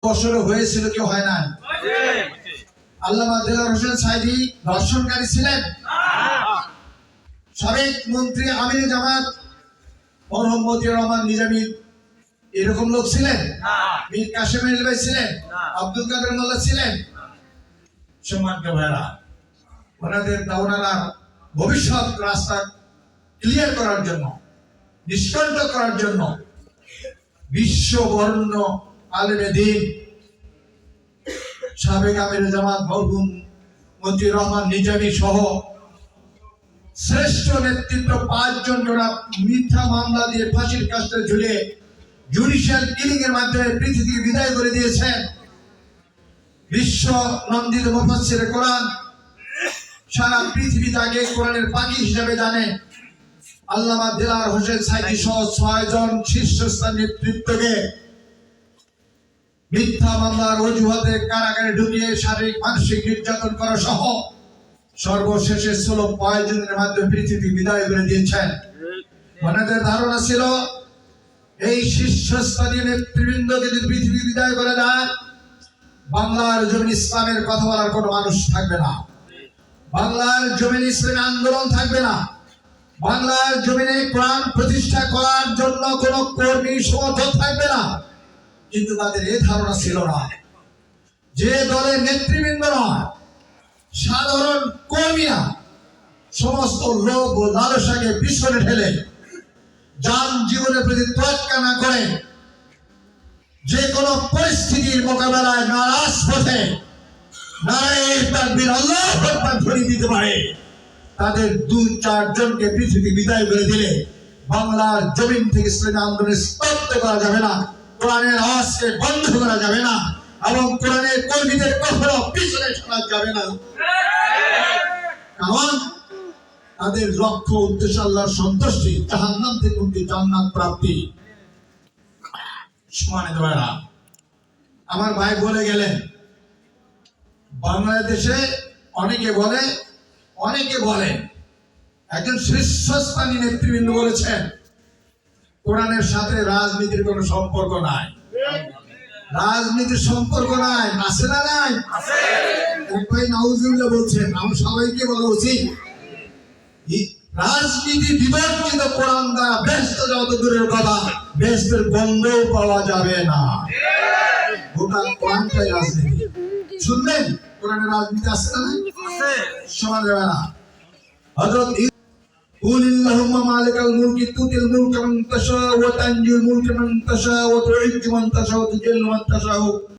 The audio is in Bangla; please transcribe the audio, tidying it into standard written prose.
বছরে হয়েছিল কি হয় না? আল্লামা দেলোয়ার হোসেন সাঈদী ধর্ষণকারী ছিলেন? সাবেক মন্ত্রী আমির জামাত মরহুম মতিউর রহমান নিজামী এরকম লোক ছিলেন? মীর কাসেম আলী ভাই ছিলেন? আব্দুল কাদের মোল্লা ছিলেন? সম্মানিত ভাইরা, ওনারা ভবিষ্যৎ রাস্তা ক্লিয়ার করার জন্য, নিষ্কণ্ঠ করার জন্য বিশ্ববরণ্য আলেমে দ্বীন সাবেক আমির জামাত মরহুম মতিউর রহমান নিজামী সহ শ্রেষ্ঠ নেতৃত্ব 5 জন মিথ্যা মামলা দিয়ে ফাঁসির কাস্টে ঝুলিয়ে জুডিশিয়াল কিলিং এর মাধ্যমে পৃথিবী থেকে বিদায় করে দিয়েছেন। বিশ্ব নন্দিত মুফাসসিরে কোরআন, সারা পৃথিবী তাকে কোরআনের পাখি হিসেবে জানে। আল্লামা দেলোয়ার হোসেন সাঈদী সহ 6 জন শীর্ষস্থানীয় নেতৃত্বকে মিথ্যা মামলার অজুহাতে কারাগারে ঢুকিয়ে শারীরিক মানসিক নির্যাতন করা সহ সর্বশেষে 16 পয়জনের মাধ্যমে পৃথিবী বিদায় করে দিয়েছেন। ওনাদের ধারণা ছিল এই শীর্ষস্থানীয় নেতৃবৃন্দকে যদি পৃথিবী বিদায় করে দেয়, বাংলার জমিন ইসলামের কথা বলার কোনো মানুষ থাকবে না, বাংলার জমিন ইসলামী আন্দোলন থাকবে না, বাংলার জমিনে কোরআন প্রতিষ্ঠা করার জন্য কোনো কর্মী সমর্থক থাকবে না। কিন্তু তাদের এই ধারণা ছিল না যে দলের নেতৃবৃন্দ নয়, সাধারণ কর্মীরা সমস্ত লোভ ও লালসাকে পিছনে ঠেলে যান জীবনের প্রতি তোয়াক্কা না করে যে কোনো পরিস্থিতির মোকাবেলায় নারাজ পথে নারায়ে তাকবীর আল্লাহু আকবার ধ্বনি দিতে পারে, তাদের 2-4 জনকে পৃথিবী বিদায় করে দিলে বাংলার জমিন থেকে ইসলামী আন্দোলন স্তব্ধ করা যাবে না, কোরআনের আওয়াজকে বন্ধ করা যাবে না, এবং কোরআনের কর্মীদের কখনো পিছনে সরা যাবে না। কারণ তাদের লক্ষ্য উদ্দেশ্য আল্লাহর সন্তুষ্টি, জাহান্নাম থেকে মুক্তি, জান্নাত প্রাপ্তি। সম্মানিত ভাইরা, আমার ভাই বলে গেলেন বাংলাদেশে অনেকে বলে একজন শীর্ষস্থানীয় নেতৃবৃন্দ বলেছেন কোরআনের সাথে রাজনীতির কোনো সম্পর্ক নাই। রাজনীতির সম্পর্ক নাই, আছে না নাই? ভাই নাউজুবিল্লাহ বলছেন, আমরা সবাইকে বলা উচিত রাজনীতি বিবর্জিত কোরআন দ্বারা বেহেশত যত দূরের কথা, বেহেশতের গন্ধও পাওয়া যাবে না। গোটা কোরআনটাই রাজনীতি। শুনলেন কোরআনের রাজনীতি আছে না? সমান যাবে না। হযরত قل اللهم مالك الملك تؤتي الملك من تشاء وتنزع الملك من تشاء وتعز من تشاء وتذل من تشاء